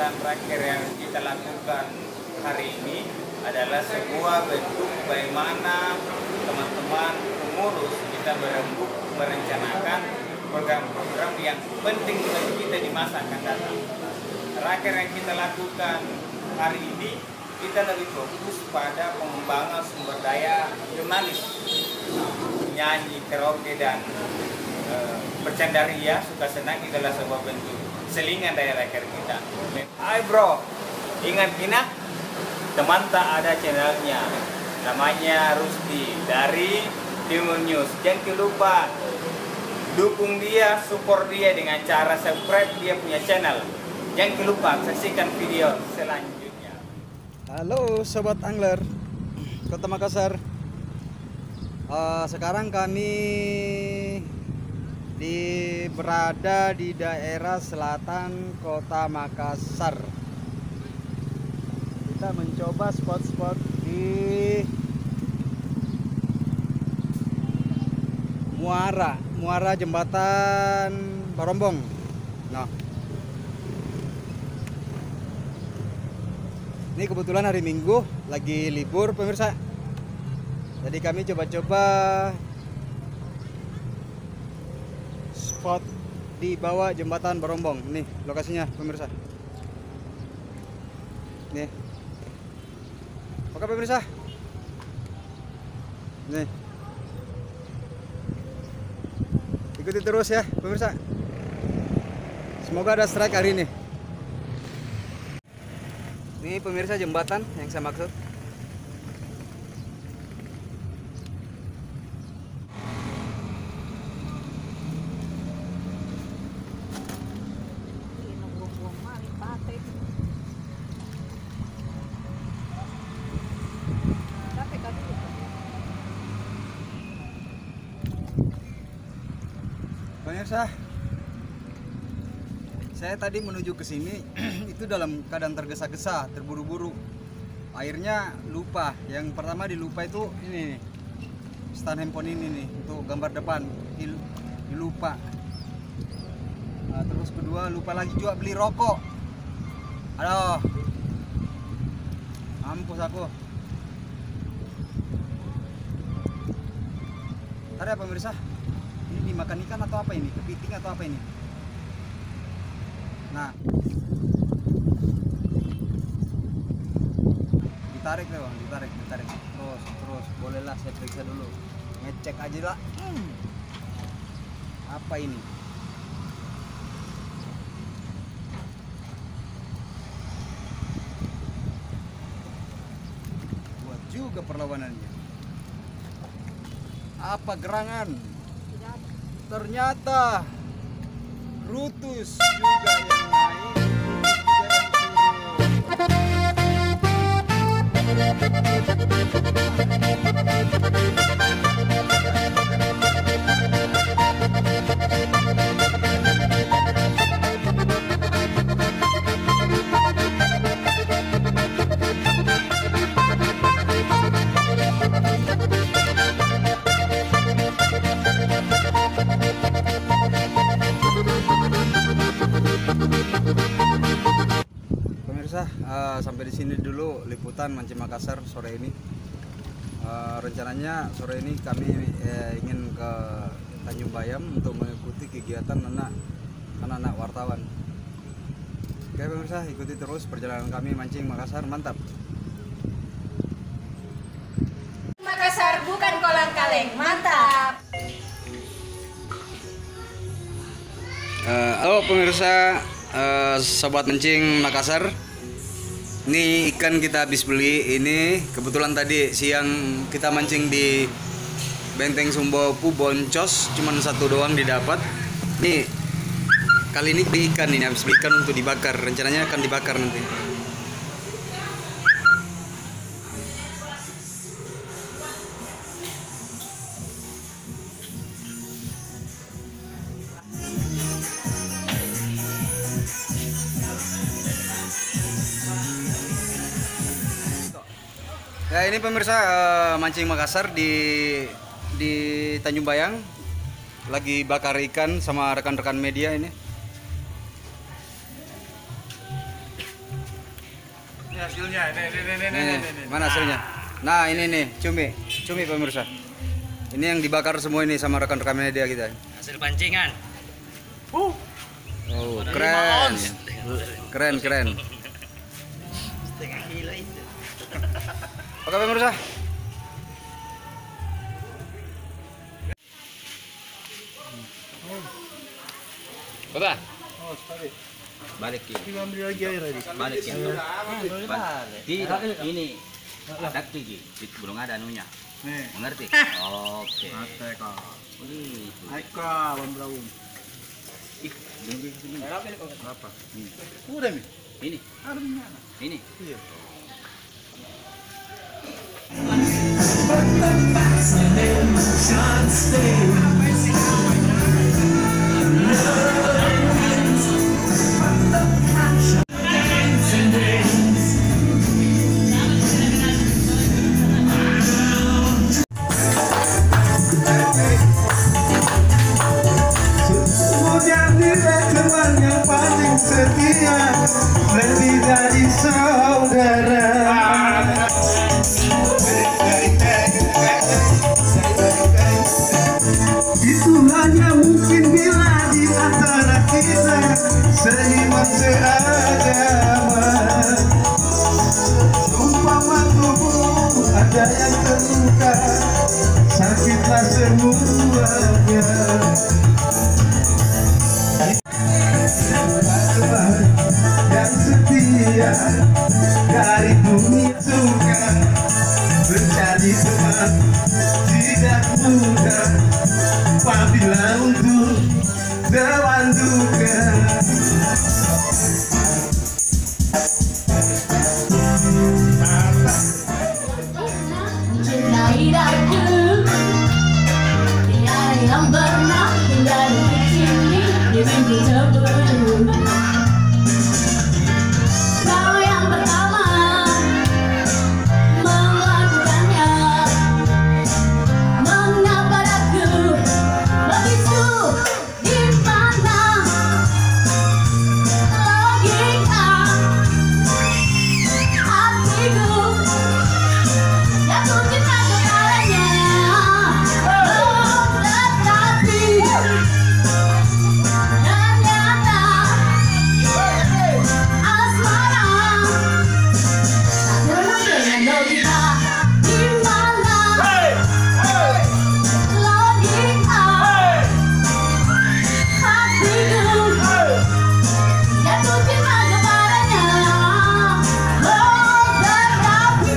kegiatan raker yang kita lakukan hari ini adalah sebuah bentuk bagaimana teman-teman pengurus kita berembuk merencanakan program-program yang penting bagi kita di masa akan datang. Raker yang kita lakukan hari ini, kita lebih fokus pada pengembangan sumber daya jurnalis, nyanyi, karaoke, dan bercandaria, suka senang adalah sebuah bentuk selingan dari raker kita. Hai bro, ingat Kina? Teman tak ada channelnya, namanya Rusdi dari Timur News. Jangan lupa dukung dia, support dia dengan cara subscribe dia punya channel. Jangan lupa saksikan video selanjutnya. Halo sobat angler Kota Makassar. Sekarang kami berada di daerah selatan Kota Makassar. Kita mencoba spot-spot di Muara Jembatan Barombong. Nah, ini kebetulan hari Minggu lagi libur pemirsa. Jadi kami coba-coba spot di bawah jembatan Barombong. Nih lokasinya pemirsa. Nih. Oke pemirsa. Nih. Ikuti terus ya pemirsa. Semoga ada strike hari ini. Ini pemirsa jembatan yang saya maksud. Pemirsa, saya tadi menuju ke sini itu dalam keadaan tergesa-gesa, terburu-buru. Akhirnya lupa. Yang pertama dilupa itu ini nih, stand handphone ini nih untuk gambar depan dilupa. Nah, terus kedua lupa lagi juga beli rokok. Aduh, mampus aku. Tadi ya pemirsa, ini dimakan ikan atau apa ini? Kepiting atau apa ini? Nah, ditarik deh bang, ditarik terus bolehlah saya periksa dulu, ngecek aja lah. Apa ini? Buat juga perlawanannya. Apa gerangan? Ternyata Rutus juga yang naik, juga sampai di sini dulu liputan Mancing Makassar sore ini. Rencananya sore ini kami ingin ke Tanjung Bayam untuk mengikuti kegiatan anak-anak wartawan. Oke pemirsa, ikuti terus perjalanan kami Mancing Makassar, mantap. Makassar bukan kolang kaleng, mantap. Halo pemirsa, sobat Mancing Makassar. Ini ikan kita habis beli. Ini kebetulan tadi siang kita mancing di Benteng Sumbawa Boncos, cuman satu doang didapat. Nih kali ini beli ikan, ini habis beli ikan untuk dibakar. Rencananya akan dibakar nanti. Ya ini pemirsa, Mancing Makassar di Tanjung Bayang lagi bakar ikan sama rekan-rekan media ini. Ini hasilnya. Nih. Mana hasilnya? Nah, ini nih, cumi pemirsa. Ini yang dibakar semua ini sama rekan-rekan media kita. Hasil pancingan. Oh, keren. Keren. Setengah kilo itu. Oke pemirsa. Bapak. Oh, sekali. Balik ya. Ambil lagi air tadi. Balik ya. Ini. Ada gigi. Belum ada anunya. Nih. Mengerti? Oke. Mate kak. Begitu. Aika, Bang Braum. Ih, belum bisa segini. Berapa? Ini. Udah nih. Ini. Ada di mana? Ini. Iya. Teman yang paling setia, lebih dari saudara. Itu hanya mungkin bila di antara kita seiman seagama. Umpama tubuh ada yang terluka, sakitlah semuanya. Yang setia dari bumi suka mencari teman tidak mudah apabila untuk teman duka. Mencintai aku, tiada yang pernah tinggal di sini di mimpi sebelum. Kau yang pertama melakukannya. Mengapa aku begitu di mana logika hatiku. Jatuh cinta kepadanya, tetapi ternyata asmara tak pernah dengan logika. Di mana logika hatiku jatuh cinta kepadanya, tetapi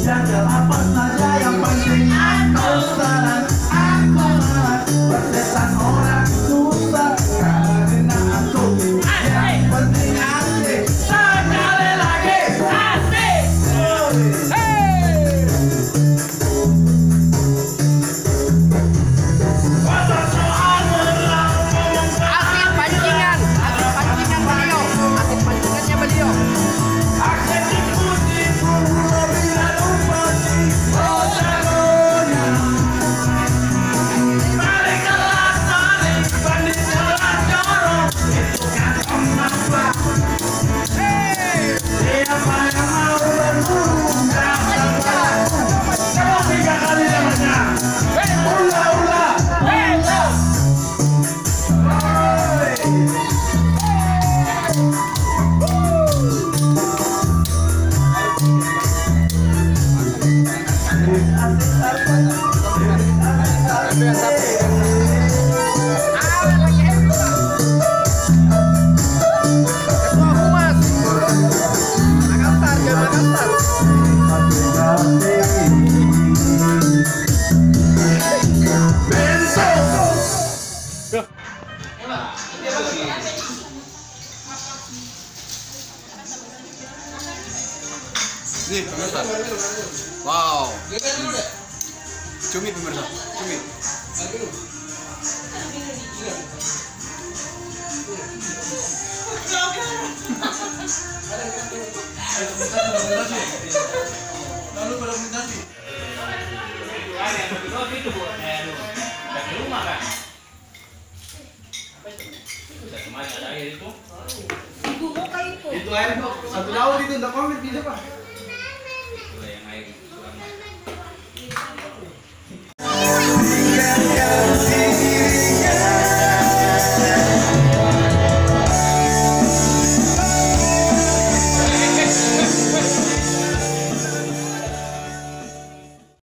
Jaga apa saja yang penting aku salah, aku bersetan orang susah karena aku yang penting asik sekali lagi asik. Asik pancingannya beliau. Nih pemirsa. Wow. Cumi pemirsa, cumi. Lalu berdokumentasi. Dari rumah kan? Ibu mo kayo po. Itu air kok, satu laut itu, enggak pamit bisa pak.